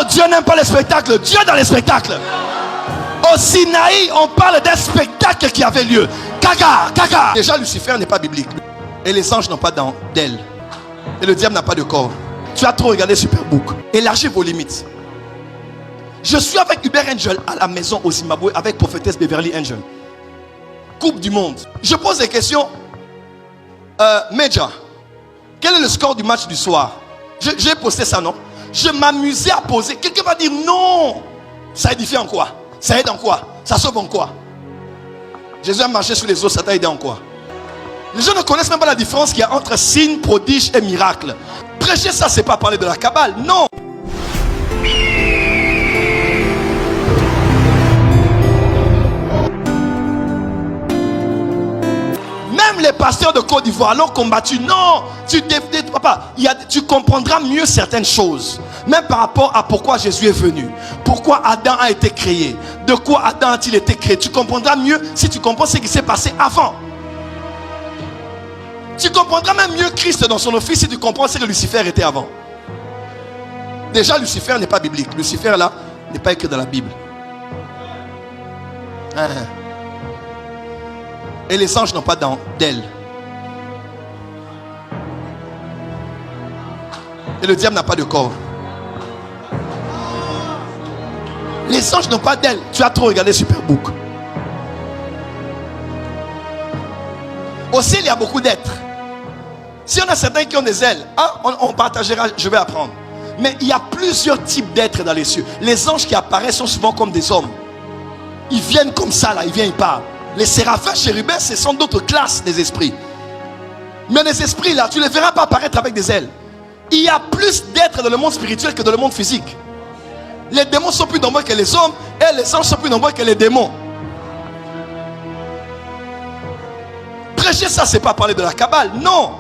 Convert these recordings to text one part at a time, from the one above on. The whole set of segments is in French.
Dieu n'aime pas les spectacles. Dieu est dans les spectacles. Au Sinaï, on parle d'un spectacle qui avait lieu. Caca, caca. Déjà, Lucifer n'est pas biblique. Et les anges n'ont pas d'ailes. Et le diable n'a pas de corps. Tu as trop regardé Superbook. Élargis vos limites. Je suis avec Uber Angel à la maison au Zimbabwe avec prophétesse Beverly Angel. Coupe du monde. Je pose des questions. Major, quel est le score du match du soir? J'ai posté ça, non? Je m'amusais à poser. Quelqu'un va dire non. Ça édifie en quoi? Ça aide en quoi? Ça sauve en quoi? Jésus a marché sur les eaux, ça t'a aidé en quoi? Les gens ne connaissent même pas la différence qu'il y a entre signe, prodige et miracle. Prêcher ça, c'est pas parler de la Kabbale, non. Même les pasteurs de Côte d'Ivoire l'ont combattu. Non, tu comprendras mieux certaines choses. Même par rapport à pourquoi Jésus est venu. Pourquoi Adam a été créé. De quoi Adam a-t-il été créé. Tu comprendras mieux si tu comprends ce qui s'est passé avant. Tu comprendras même mieux Christ dans son office si tu comprends ce que Lucifer était avant. Déjà, Lucifer n'est pas biblique. Lucifer là n'est pas écrit dans la Bible. Et les anges n'ont pas d'ailes. Et le diable n'a pas de corps. Les anges n'ont pas d'ailes. Tu as trop regardé Superbook. Au ciel, il y a beaucoup d'êtres. Si on a certains qui ont des ailes, on partagera, je vais apprendre. Mais il y a plusieurs types d'êtres dans les cieux. Les anges qui apparaissent sont souvent comme des hommes. Ils viennent comme ça, là, ils viennent, ils parlent. Les séraphins, chérubins, ce sont d'autres classes des esprits. Mais les esprits, là, tu ne les verras pas apparaître avec des ailes. Il y a plus d'êtres dans le monde spirituel que dans le monde physique. Les démons sont plus nombreux que les hommes et les anges sont plus nombreux que les démons. Prêcher ça, c'est pas parler de la Kabbale, non.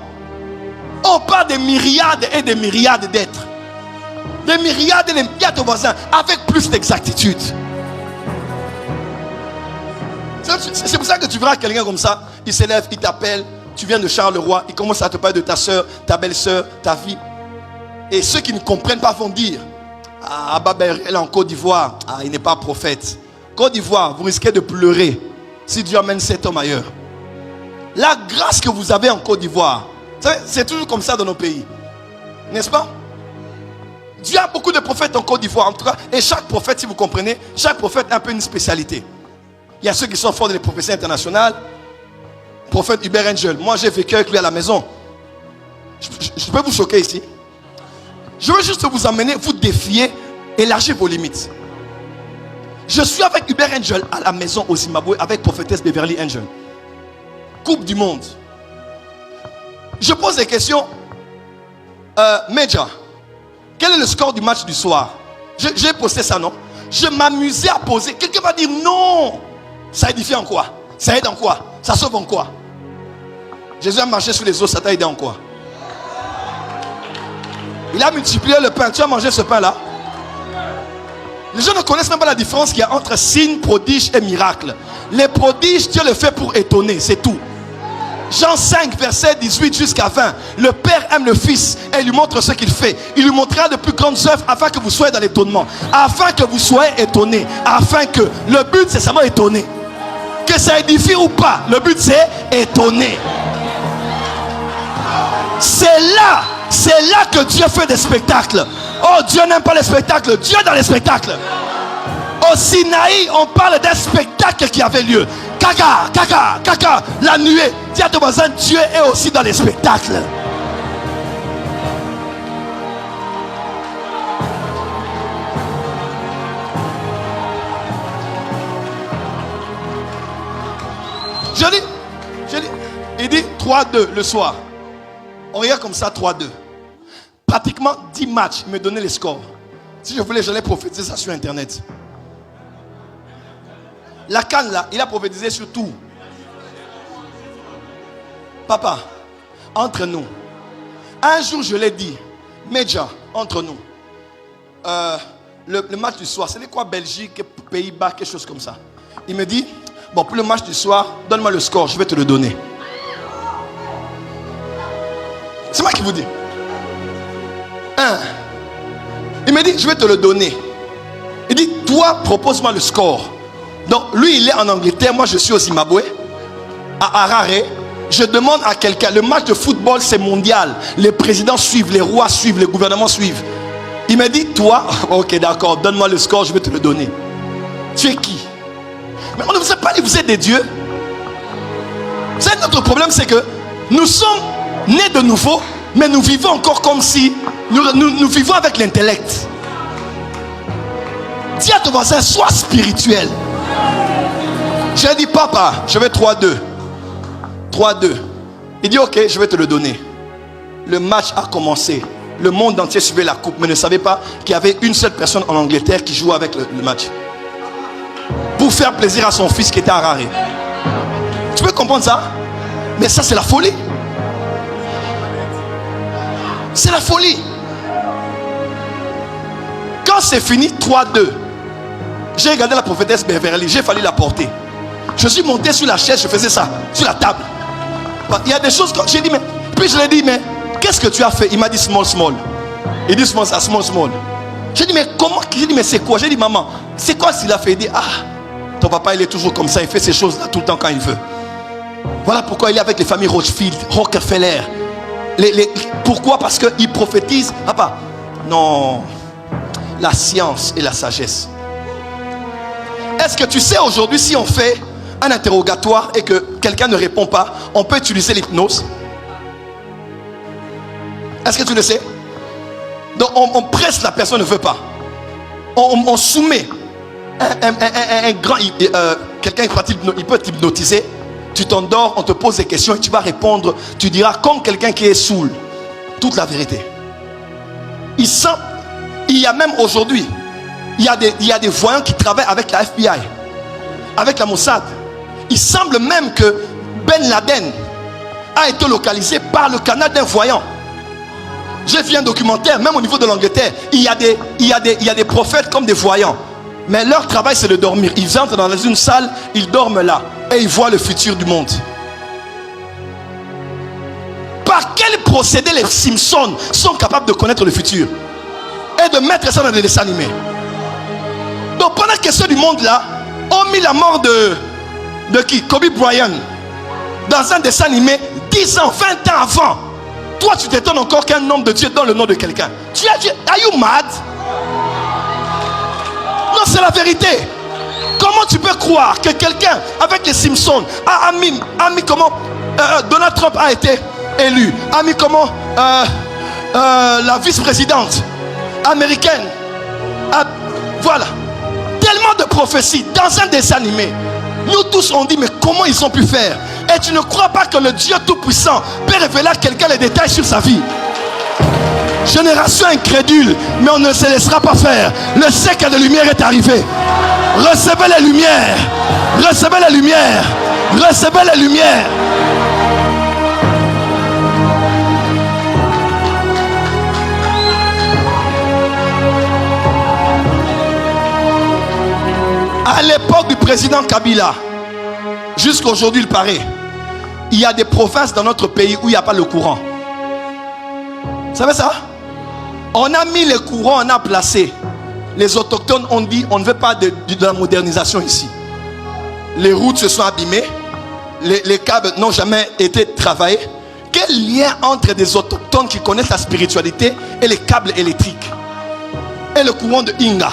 On parle des myriades et des myriades d'êtres. Des myriades et des myriades de voisins avec plus d'exactitude. C'est pour ça que tu verras quelqu'un comme ça, il s'élève, il t'appelle, tu viens de Charleroi, il commence à te parler de ta soeur, ta belle-soeur, ta vie. Et ceux qui ne comprennent pas vont dire, ah, Babel, elle est en Côte d'Ivoire, ah, il n'est pas prophète. Côte d'Ivoire, vous risquez de pleurer si Dieu amène cet homme ailleurs. La grâce que vous avez en Côte d'Ivoire, c'est toujours comme ça dans nos pays, n'est-ce pas? Dieu a beaucoup de prophètes en Côte d'Ivoire, en tout cas, et chaque prophète, si vous comprenez, chaque prophète a un peu une spécialité. Il y a ceux qui sont forts dans les prophéties internationales. Prophète Uber Angel. Moi, j'ai vécu avec lui à la maison. Je peux vous choquer ici. Je veux juste vous amener, vous défier, élargir vos limites. Je suis avec Uber Angel à la maison au Zimbabwe avec prophétesse Beverly Angel. Coupe du monde. Je pose des questions. Major, quel est le score du match du soir? J'ai posté ça, non? Je m'amusais à poser. Quelqu'un va dire non. Ça édifie en quoi? Ça aide en quoi? Ça sauve en quoi? Jésus a marché sur les eaux, ça t'a aidé en quoi? Il a multiplié le pain. Tu as mangé ce pain-là? Les gens ne connaissent même pas la différence qu'il y a entre signe, prodige et miracle. Les prodiges, Dieu le fait pour étonner, c'est tout. Jean 5, verset 18 jusqu'à 20. Le Père aime le Fils et lui montre ce qu'il fait. Il lui montrera de plus grandes œuvres afin que vous soyez dans l'étonnement. Afin que vous soyez étonnés. Afin que, le but c'est seulement étonner. Que ça édifie ou pas, le but c'est étonner. C'est là que Dieu fait des spectacles. Oh, Dieu n'aime pas les spectacles. Dieu est dans les spectacles. Au Sinaï, on parle d'un spectacle qui avait lieu. Caca, caca, caca, la nuée. Dis à ton voisin, Dieu est aussi dans les spectacles. Je dis, il dit 3-2 le soir. On regarde comme ça 3-2. Pratiquement 10 matchs, il me donnait les scores. Si je voulais, j'allais prophétiser ça sur internet. La canne là, il a prophétisé sur tout. Papa, entre nous. Un jour je l'ai dit, Major, entre nous. Le match du soir, c'était quoi, Belgique, Pays-Bas, quelque chose comme ça. Il me dit, bon, pour le match du soir, donne-moi le score, je vais te le donner. C'est moi qui vous dis. 1, Il me dit, je vais te le donner. Il dit, toi, propose-moi le score. Donc, lui, il est en Angleterre. Moi, je suis au Zimbabwe, à Harare. Je demande à quelqu'un, le match de football, c'est mondial. Les présidents suivent, les rois suivent, les gouvernements suivent. Il me dit, toi, ok, d'accord, donne-moi le score, je vais te le donner. Tu es qui? Mais on ne vous a pas dit, vous êtes des dieux. C'est notre problème, c'est que nous sommes nés de nouveau, mais nous vivons encore comme si nous vivons avec l'intellect. Dis à ton voisin, sois spirituel. J'ai dit, papa, je vais 3-2. 3-2. Il dit, ok, je vais te le donner. Le match a commencé. Le monde entier suivait la coupe, mais ne savait pas qu'il y avait une seule personne en Angleterre qui jouait avec le match. Pour faire plaisir à son fils qui était à Harare. Tu peux comprendre ça? Mais ça, c'est la folie. C'est la folie. Quand c'est fini, 3-2. J'ai regardé la prophétesse Beverly, j'ai fallu la porter. Je suis monté sur la chaise, je faisais ça, sur la table. Il y a des choses que j'ai dit, mais puis je lui ai dit, mais qu'est-ce que tu as fait? Il m'a dit small, small. Il dit small, small, small. J'ai dit, mais comment? J'ai dit, mais c'est quoi? J'ai dit, maman, c'est quoi s'il a fait? Il dit, ah, ton papa, il est toujours comme ça, il fait ces choses-là tout le temps quand il veut. Voilà pourquoi il est avec les familles Rothschild, Rockefeller. Pourquoi? Parce qu'il prophétise. Papa, non, la science et la sagesse. Est-ce que tu sais aujourd'hui, si on fait un interrogatoire et que quelqu'un ne répond pas, on peut utiliser l'hypnose? Est-ce que tu le sais? Donc on presse, la personne ne veut pas. On soumet un grand quelqu'un il peut t'hypnotiser. Tu t'endors, on te pose des questions et tu vas répondre. Tu diras comme quelqu'un qui est saoul toute la vérité. Il y a même aujourd'hui, il y a des voyants qui travaillent avec la FBI, avec la Mossad. Il semble même que Ben Laden a été localisé par le canal d'un voyant. J'ai vu un documentaire, même au niveau de l'Angleterre, il y a des prophètes comme des voyants. Mais leur travail, c'est de dormir. Ils entrent dans une salle, ils dorment là. Et ils voient le futur du monde. Par quel procédé les Simpsons sont capables de connaître le futur et de mettre ça dans des dessins animés? Donc pendant que ceux du monde là ont mis la mort de qui? Kobe Bryant dans un dessin animé 10 ans, 20 ans avant. Toi tu t'étonnes encore qu'un homme de Dieu donne le nom de quelqu'un. Are you mad? Non, c'est la vérité. Comment tu peux croire que quelqu'un avec les Simpsons a mis comment Donald Trump a été élu, a mis comment la vice-présidente américaine voilà, tellement de prophéties dans un dessin animé. Nous tous on dit, mais comment ils ont pu faire? Et tu ne crois pas que le Dieu Tout-Puissant peut révéler à quelqu'un les détails sur sa vie? Génération incrédule, mais on ne se laissera pas faire. Le siècle de lumière est arrivé. Recevez les lumières. Recevez les lumières. Recevez les lumières. À l'époque du président Kabila, jusqu'à aujourd'hui il paraît, il y a des provinces dans notre pays où il n'y a pas le courant. Vous savez ça? On a mis les courants, on a placé. Les autochtones ont dit, on ne veut pas de la modernisation ici. Les routes se sont abîmées. Les câbles n'ont jamais été travaillés. Quel lien entre des autochtones qui connaissent la spiritualité et les câbles électriques et le courant de Inga?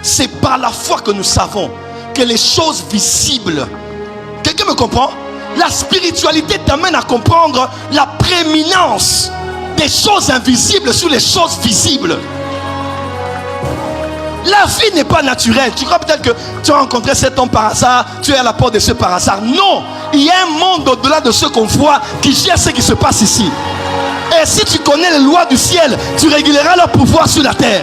C'est par la foi que nous savons que les choses visibles. Quelqu'un me comprend? La spiritualité t'amène à comprendre la prééminence des choses invisibles sur les choses visibles. La vie n'est pas naturelle. Tu crois peut-être que tu as rencontré cet homme par hasard, tu es à la porte de ce par hasard. Non, il y a un monde au-delà de ce qu'on voit qui gère ce qui se passe ici. Et si tu connais les lois du ciel, tu réguleras leur pouvoir sur la terre.